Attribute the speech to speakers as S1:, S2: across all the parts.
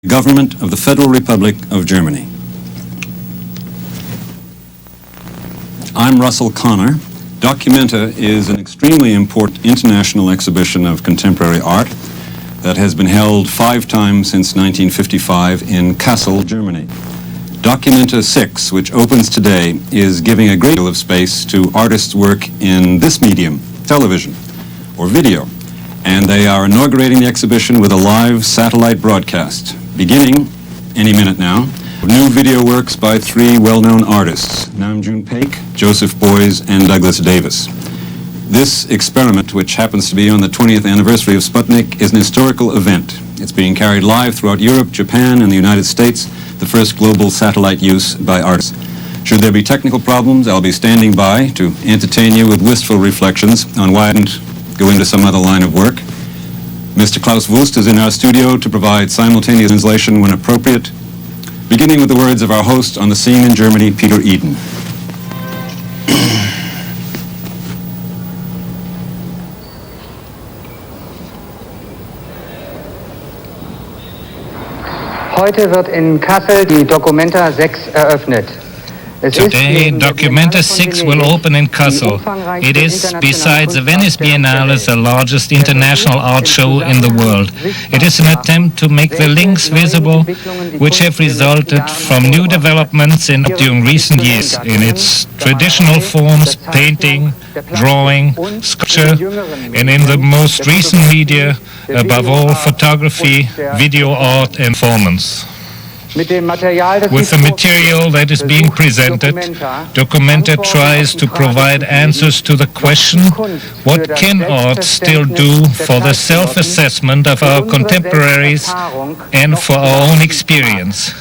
S1: Government of the Federal Republic of Germany. I'm Russell Connor. Documenta is an extremely important international exhibition of contemporary art that has been held 5 times since 1955 in Kassel, Germany. Documenta 6, which opens today, is giving a great deal of space to artists' work in this medium, television or video, and they are inaugurating the exhibition with a live satellite broadcast, beginning any minute now. New video works by 3 well-known artists, Namjoon Paik, Joseph Beuys, and Douglas Davis. This experiment, which happens to be on the 20th anniversary of Sputnik, is an historical event. It's being carried live throughout Europe, Japan, and the United States, the first global satellite use by artists. Should there be technical problems, I'll be standing by to entertain you with wistful reflections on why I didn't go into some other line of work. Mr. Klaus Wust is in our studio to provide simultaneous translation when appropriate, beginning with the words of our host on the scene in Germany, Peter Eden.
S2: Heute wird in Kassel die Documenta 6 eröffnet.
S3: Today, Documenta 6 will open in Kassel. It is, besides the Venice Biennale, the largest international art show in the world. It is an attempt to make the links visible which have resulted from new developments during recent years in its traditional forms, painting, drawing, sculpture, and in the most recent media, above all, photography, video art, and performance. With the material that is being presented, Documenta tries to provide answers to the question, what can art still do for the self-assessment of our contemporaries and for our own experience?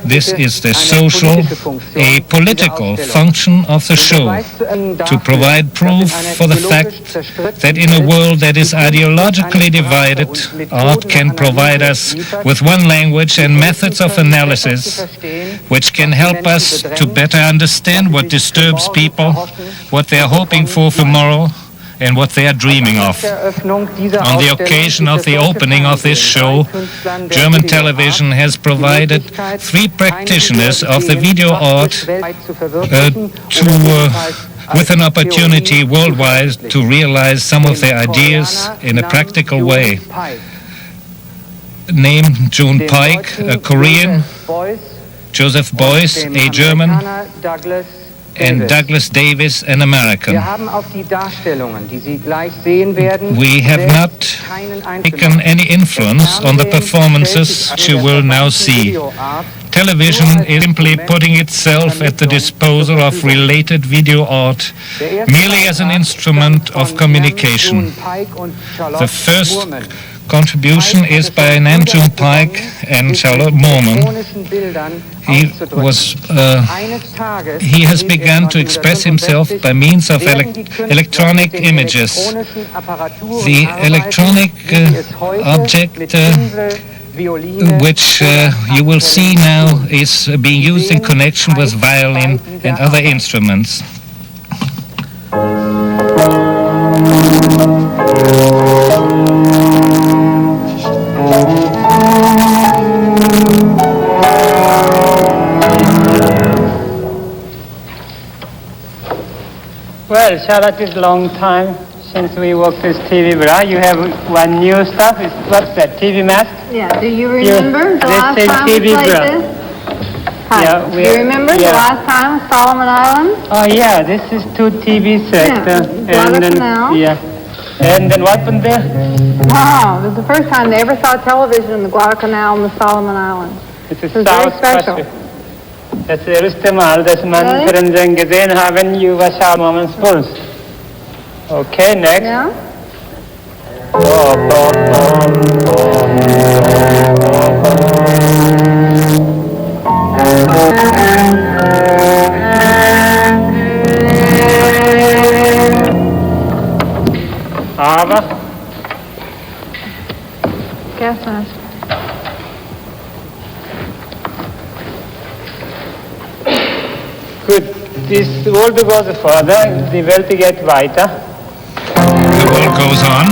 S3: This is the social, a political function of the show, to provide proof for the fact that in a world that is ideologically divided, art can provide us with one language and methods of analysis which can help us to better understand what disturbs people, what they are hoping for tomorrow, and what they are dreaming of. On the occasion of the opening of this show, German television has provided 3 practitioners of the video art with an opportunity worldwide to realize some of their ideas in a practical way. Namjoon Paik, a Korean, Joseph Beuys, a German, and Douglas Davis, an American. We have not taken any influence on the performances which you will now see. Television is simply putting itself at the disposal of related video art merely as an instrument of communication. The first contribution is by Namjoon Paik and Charlotte Moorman. He has begun to express himself by means of electronic images. The electronic object which you will see now is being used in connection with violin and other instruments.
S4: Well, Charlotte, it's a long time since we worked with TV, but you have one new stuff. What's that, TV mask?
S5: Yeah, do you remember the last time we
S4: TV
S5: played this? Hi.
S4: Yeah,
S5: do you remember the last time Solomon Island?
S4: Oh, yeah, this is 2 TV sets.
S5: Guadalcanal.
S4: And then what happened there?
S5: Wow, this is the first time they ever saw television in the Guadalcanal and the Solomon Islands.
S4: This is
S5: very special.
S4: Das erste Mal, dass man Fernsehen gesehen haben über Salomons Puls. Okay, next.
S5: Yeah?
S4: Aber
S5: Gas mask.
S4: gut, this world goes further, die Welt geht weiter.
S3: The world goes on.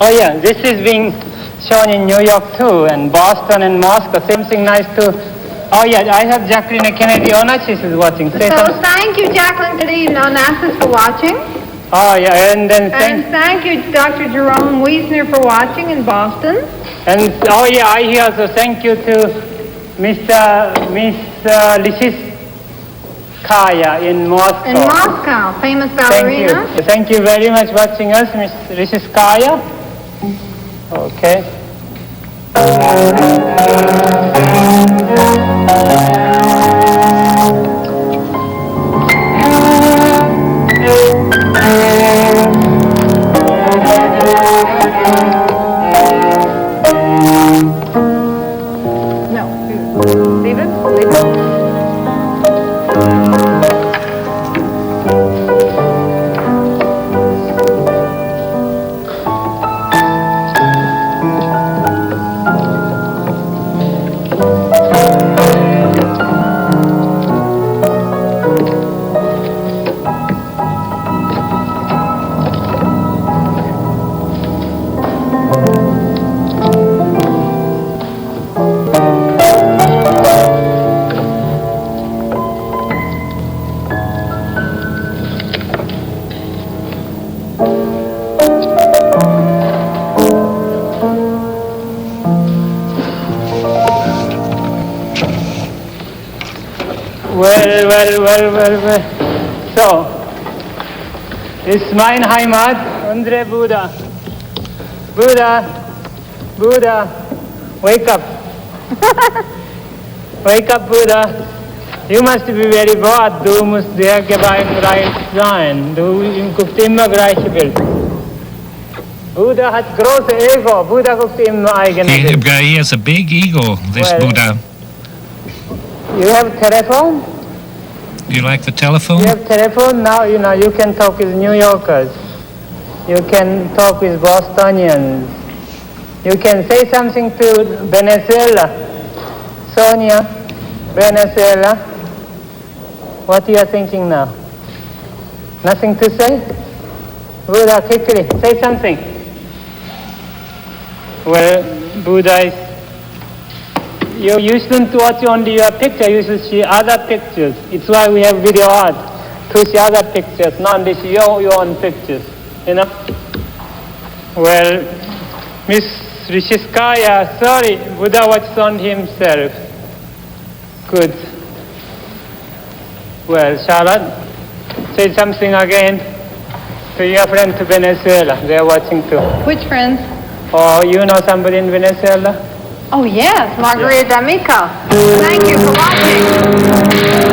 S4: Oh yeah, this is being shown in New York too, and Boston and Moscow. Something nice too. Oh yeah, I have Jacqueline Kennedy Onassis is watching. Say
S5: So
S4: something.
S5: thank you, Jacqueline Kennedy Onassis, for watching.
S4: Oh yeah, and then
S5: And thank you, Dr. Jerome Wiesner, for watching in Boston.
S4: and oh yeah, I hear also thank you to Miss Lysiskaya in Moscow.
S5: In Moscow, famous
S4: Thank you.
S5: ballerina.
S4: Thank you very much watching us, Miss Lysiskaya. Okay.
S5: No, leave it, leave it. Well. So, ist mein Heimat, unsere Buddha. Buddha, wake up. Wake up, Buddha. You must be very bored. Du musst sehr geweihreich sein. Du guckst immer gleiche Bild. Buddha hat große Ego. Buddha guckt immer eigene Bild.
S3: He has a big ego, this
S4: Well,
S3: Buddha.
S4: You have telephone?
S3: Do you like the telephone?
S4: You have telephone now, you can talk with New Yorkers. You can talk with Bostonians. You can say something to Venezuela. Sonia, Venezuela. What you are thinking now? Nothing to say? Buddha, quickly, say something. Well, Buddha is... You shouldn't watch only your picture, you should see other pictures. It's why we have video art, to see other pictures, not only see your own pictures, Well, Miss Rishiskaya, sorry, Buddha watched on himself. Good. Well, Charlotte, say something again to your friend to Venezuela. They're watching too.
S5: Which friends?
S4: Or you know somebody in Venezuela?
S5: Oh yes, Margarita D'Amico. Thank you for watching.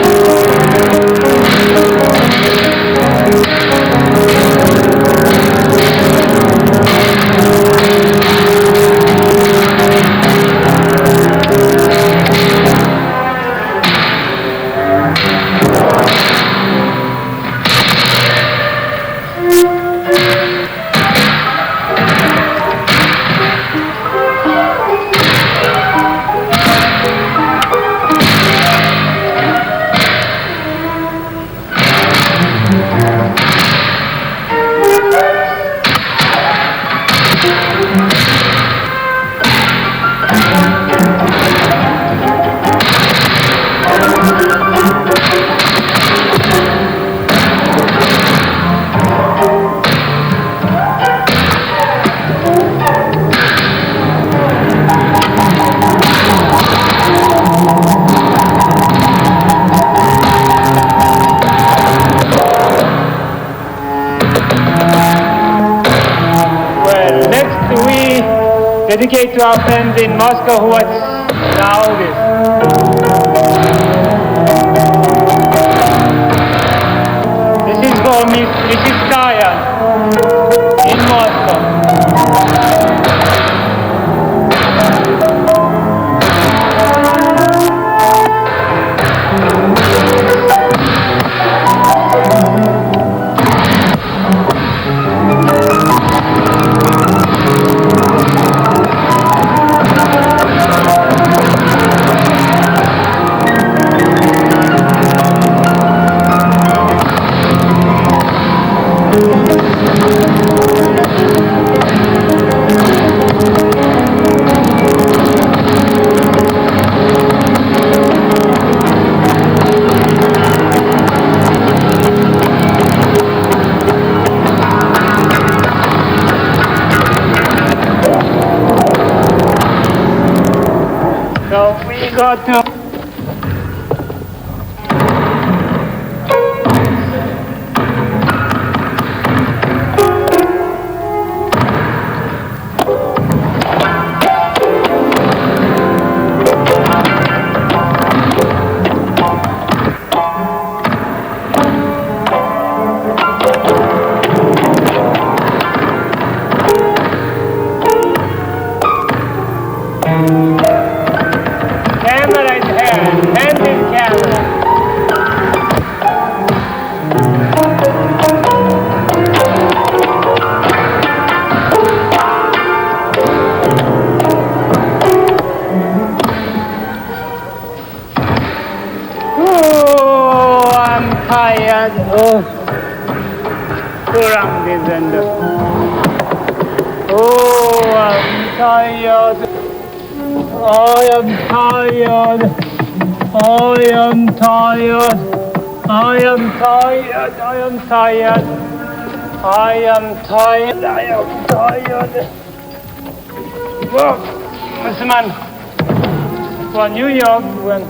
S5: Dedicate to our friends in Moscow who watch now this. This is for Miss Lysiskaya in Moscow. to. Camera is hand is camera. Oh, I'm tired. Oh, kurang this end. Oh, I'm tired. I am tired. I am tired. I am tired. I am tired. I am tired. I am tired. Oh, Mr. Man, for New York, when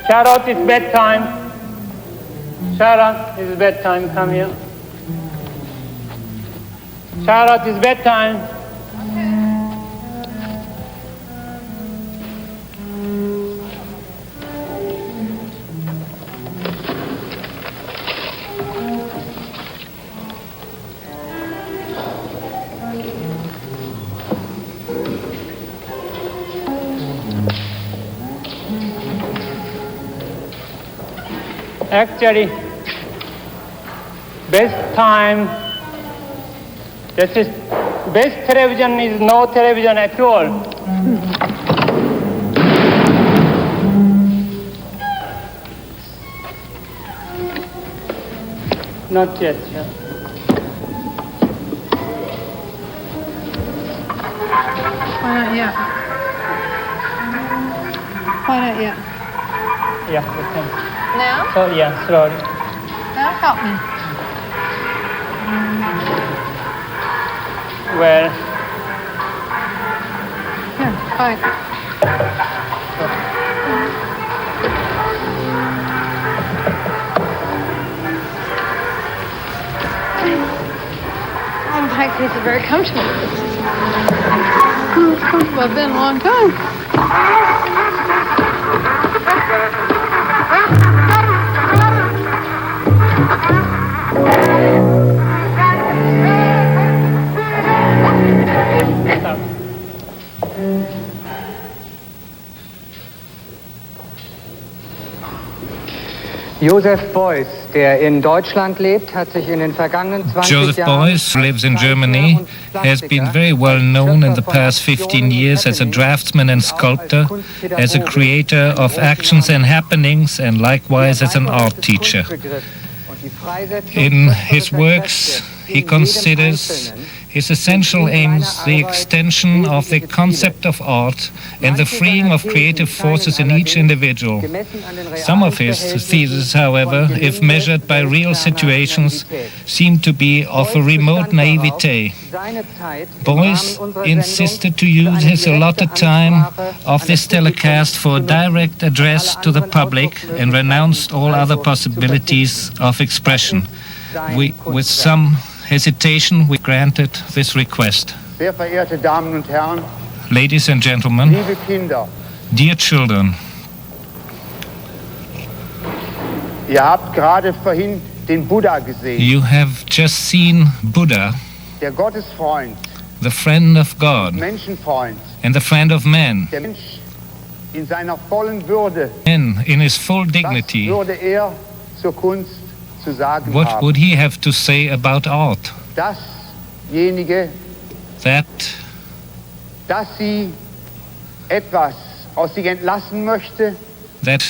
S5: Charlotte, it's bedtime. Charlotte, it's bedtime. Come here. Charlotte, it's bedtime. Actually, best time, this is, best television is no television at all. Not yet, sir.
S6: Why not yet? Why not yet?
S5: Yeah, okay.
S6: Now?
S5: So, yeah, slowly.
S6: That'll help me.
S5: Well,
S6: Here, fine. Oh, my case is very comfortable. It's comfortable. It's been a long time.
S2: Joseph Beuys, der in Deutschland lebt, hat sich in den vergangenen 20
S3: Joseph
S2: Jahren
S3: Beuys, who lives in Germany, has been very well known in the past 15 years as a draftsman and sculptor, as a creator of actions and happenings, and likewise as an art teacher. In his works, he considers his essential aims the extension of the concept of art and the freeing of creative forces in each individual. Some of his theses, however, if measured by real situations, seem to be of a remote naivete. Beuys insisted to use his allotted time of this telecast for a direct address to the public and renounced all other possibilities of expression. With some hesitation, we granted this request.
S7: Sehr verehrte Damen und Herren,
S3: Ladies and gentlemen,
S7: liebe Kinder,
S3: dear children,
S7: ihr habt gerade vorhin den Buddha gesehen,
S3: You have just seen Buddha,
S7: der Gottesfreund,
S3: the friend of God
S7: Menschenfreund,
S3: and the friend of man.
S7: der Mensch in seiner vollen Würde.
S3: Man, in his full
S7: Was
S3: dignity,
S7: würde er zur Kunst zu sagen
S3: what
S7: haben?
S3: would he have to say about art?
S7: Dasjenige,
S3: That
S7: dass sie etwas aus sich entlassen möchte,
S3: that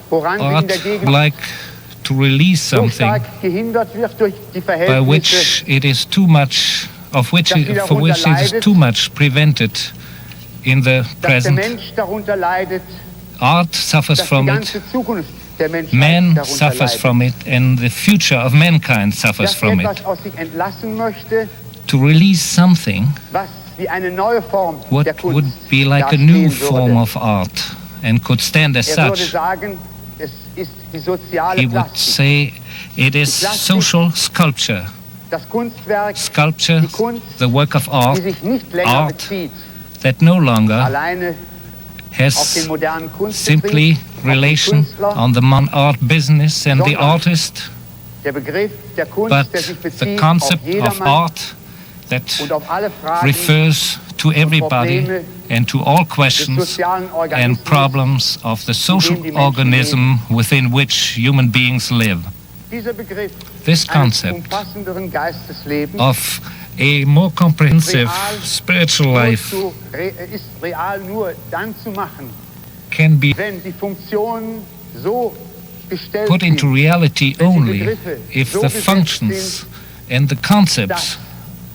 S7: woran sie in
S3: art
S7: der Gegenwart
S3: like to release
S7: so
S3: something
S7: stark gehindert wird durch die
S3: by
S7: Verhältnisse,
S3: which it is too much, for which it is too much prevented in the
S7: dass der
S3: present.
S7: Mensch darunter leidet,
S3: Art suffers
S7: dass die
S3: from it,
S7: ganze Zukunft der Menschheit
S3: man
S7: darunter
S3: suffers
S7: leidet.
S3: from it, and the future of mankind suffers
S7: Dass
S3: from it.
S7: etwas aus sich entlassen möchte,
S3: To release something,
S7: was wie eine neue Form
S3: what
S7: der Kunst
S3: would be like a
S7: dastehen
S3: new
S7: würde.
S3: form of art and could stand as
S7: Würde
S3: such.
S7: sagen, es ist die soziale
S3: He would
S7: Plastik.
S3: say it is social sculpture.
S7: Das Kunstwerk,
S3: Sculpture,
S7: die Kunst,
S3: the work of
S7: die
S3: art
S7: sich nicht länger
S3: Art
S7: bezieht,
S3: that no longer
S7: alleine auf
S3: has
S7: den modernen
S3: simply
S7: Kunstbetrieb, auf den
S3: relation
S7: Künstler,
S3: on the art business and the
S7: sondern
S3: artist,
S7: der Begriff der Kunst,
S3: but
S7: der sich
S3: the
S7: bezieht
S3: concept
S7: auf
S3: of
S7: jedermann
S3: art that
S7: und auf alle Fragen
S3: refers to everybody
S7: Probleme
S3: and to all
S7: des
S3: questions
S7: sozialen
S3: and
S7: Organismus.
S3: problems of the social
S7: die Menschen
S3: organism within which human beings live.
S7: Dieser Begriff
S3: This
S7: eines
S3: concept
S7: umfassenderen Geisteslebens
S3: of a more comprehensive spiritual life
S7: ist real nur dann zu machen,
S3: can be
S7: wenn die Funktionen so gestellt
S3: put into
S7: sind,
S3: reality
S7: wenn die
S3: only
S7: Begriffe
S3: if
S7: so
S3: the
S7: gesetzt
S3: functions
S7: sind,
S3: and the concepts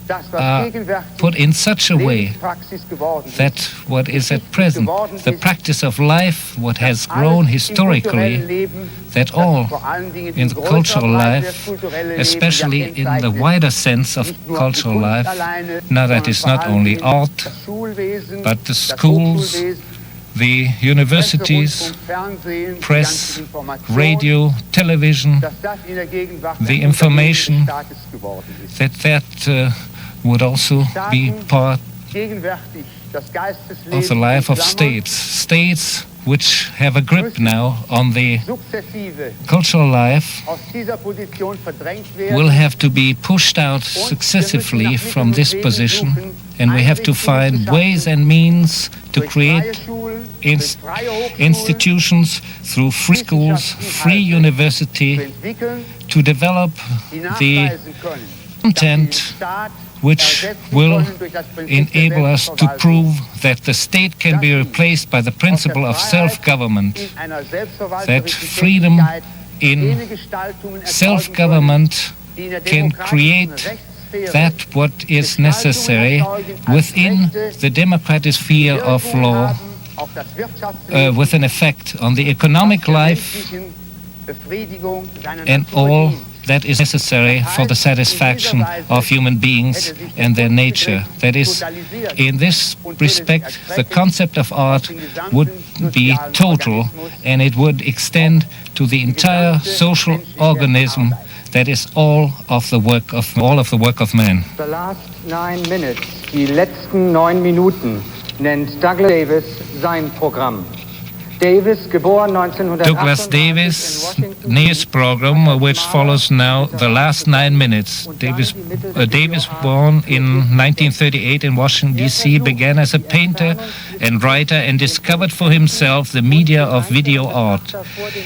S7: das, was
S3: are
S7: gegenwärtig
S3: put in such a way
S7: Lebenspraxis geworden
S3: that
S7: ist,
S3: what is at present, the practice of life, what has grown
S7: alles im
S3: historically,
S7: kulturellen Leben,
S3: that
S7: das
S3: all
S7: vor allen Dingen
S3: in
S7: im
S3: the
S7: größeren
S3: cultural
S7: Bereich
S3: life,
S7: des kulturellen Lebens
S3: especially
S7: ja
S3: in the
S7: kennzeichnet,
S3: wider sense of
S7: nicht nur die
S3: cultural
S7: Kunst
S3: life,
S7: alleine,
S3: now that
S7: sondern
S3: is
S7: vor
S3: not
S7: allen
S3: only
S7: Dingen
S3: art,
S7: das Schulwesen,
S3: but the
S7: das
S3: schools,
S7: Hochschulwesen,
S3: the universities,
S7: Rundfunk, Fernsehen, die
S3: press,
S7: ganze Information,
S3: radio, television,
S7: dass das in der Gegenwart
S3: the
S7: ein
S3: information,
S7: Unternehmen des Staates geworden ist.
S3: that would also be part
S7: Gegenwärtig das Geistesleben
S3: of the life of
S7: in Klammern
S3: states which have a grip now on the
S7: sukzessive
S3: cultural life
S7: aus dieser Position verdrängt werden.
S3: will have to be pushed out successively from this position, and we have to find ways and means to
S7: Durch freie
S3: create
S7: Schulen, durch freie Hochschulen
S3: institutions through free schools, free
S7: zu
S3: university,
S7: entwickeln,
S3: to develop
S7: die
S3: the
S7: nachweisen können,
S3: content
S7: dass sie den Staat
S3: which
S7: ersetzen
S3: will
S7: können durch das Prinzip der
S3: enable us to
S7: Selbstverwaltung,
S3: prove that the state can be replaced by the principle of self-government,
S7: in einer selbstverwalterischen
S3: that freedom
S7: Tätigkeit
S3: in
S7: jene Gestaltungen erzeugen
S3: self-government
S7: können, die in der
S3: can
S7: demokratischen
S3: create
S7: Rechtssphäre
S3: that what is necessary within the democratic sphere of
S7: Wirkung
S3: law
S7: haben auf das Wirtschaftsleben,
S3: with an effect on the economic
S7: der
S3: life
S7: menschlichen Befriedigung seiner
S3: and
S7: Natur
S3: all
S7: dient.
S3: that is necessary for the satisfaction of human beings and their nature. That is, in this respect, the concept of art would be total, and it would extend to the entire social organism that is all of the work of man.
S2: The last 9 minutes, die letzten 9 Minuten, nennt Douglas Davis sein Programm. Davis, geboren 1938
S3: Douglas Davis' news program, which follows now the last 9 minutes. Davis, born in 1938 in Washington, D.C., began as a painter and writer and discovered for himself the media of video art.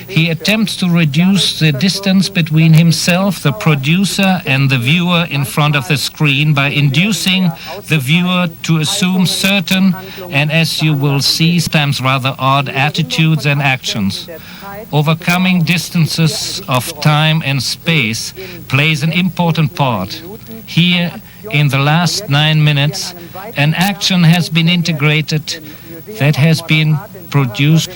S3: He attempts to reduce the distance between himself, the producer, and the viewer in front of the screen by inducing the viewer to assume certain, and as you will see, sometimes rather odd attitudes and actions. Overcoming distances of time and space plays an important part. Here, in the last 9 minutes, an action has been integrated that has been produced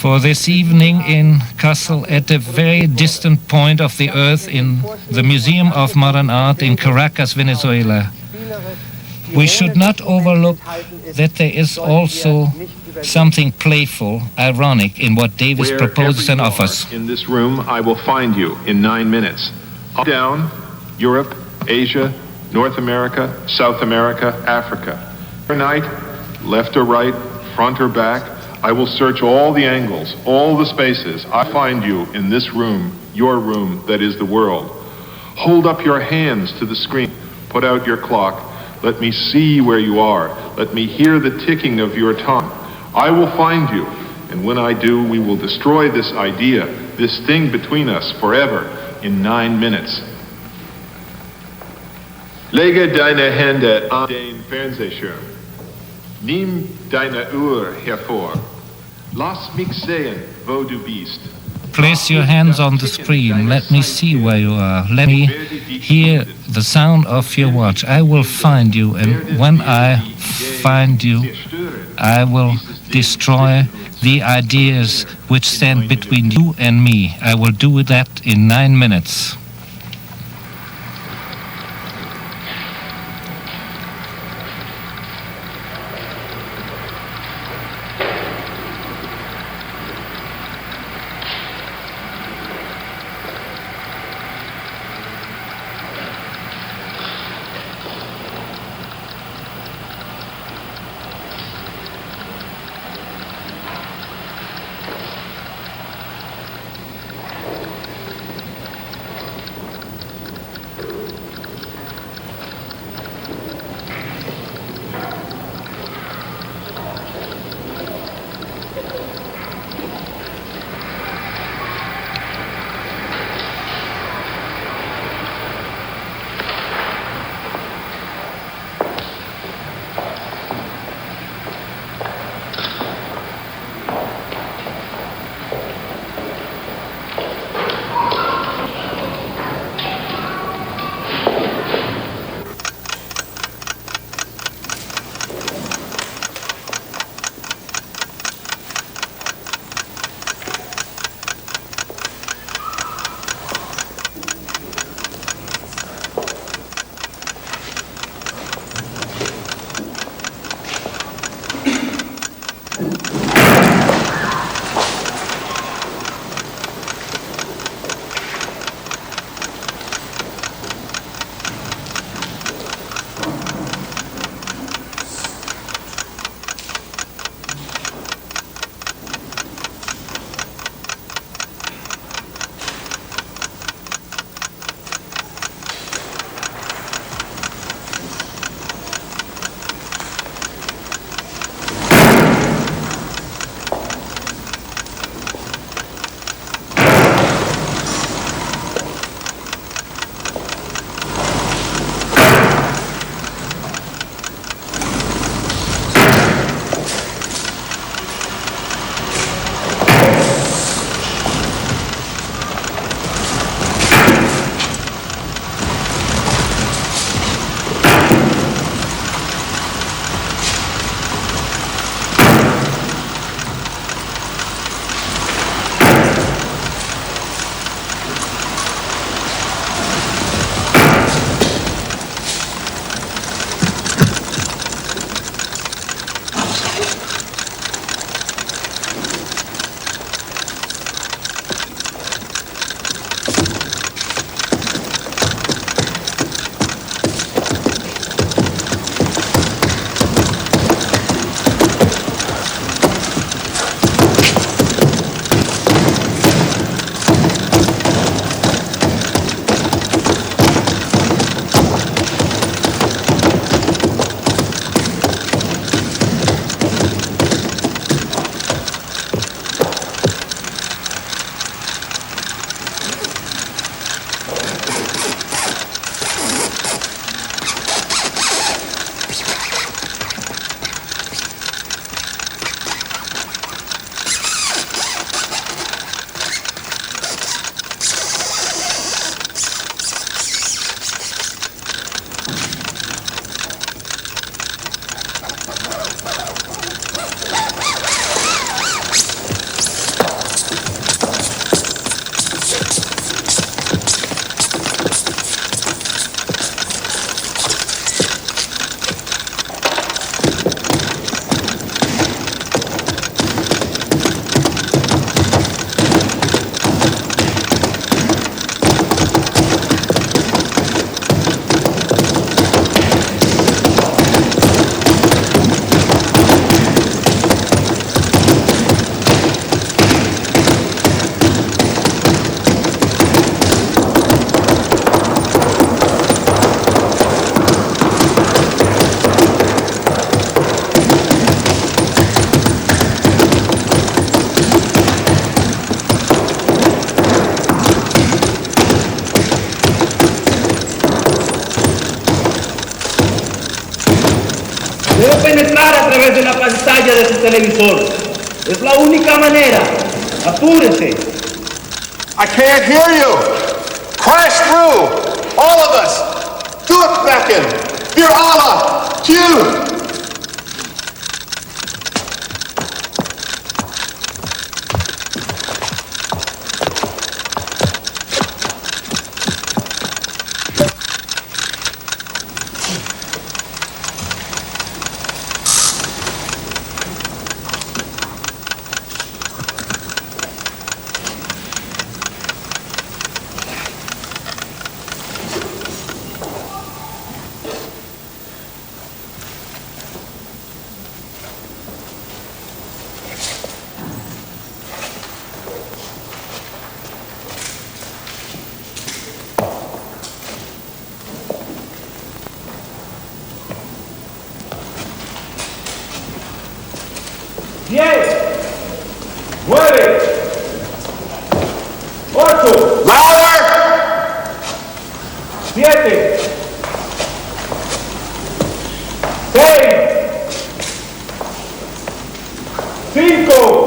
S3: for this evening in Kassel at a very distant point of the earth in the Museum of Modern Art in Caracas, Venezuela. We should not overlook that there is also something playful, ironic in what Davis proposes and offers.
S8: In this room, I will find you in 9 minutes. Up, down, Europe, Asia, North America, South America, Africa. Night, left or right, front or back, I will search all the angles, all the spaces. I find you in this room your room that is the world. Hold up your hands to the screen. Put out your clock. Let me see where you are. Let me hear the ticking of your tongue. I will find you, and when I do, we will destroy this idea, this thing between us forever in 9 minutes. Lege deine Hände an den Fernsehschirm. Nimm deine Uhr hervor. Lass mich sehen, wo du bist.
S3: Place your hands on the screen. Let me see where you are. Let me hear the sound of your watch. I will find you, and when I find you, I will destroy the ideas which stand between you and me. I will do that in 9 minutes.
S9: pantalla de su televisor. Es la única manera. Apúrese.
S10: I can't hear you. Crash through. All of us. Do it, Becken. Für Allah. Cue. Louder!
S9: 7, 6, 5,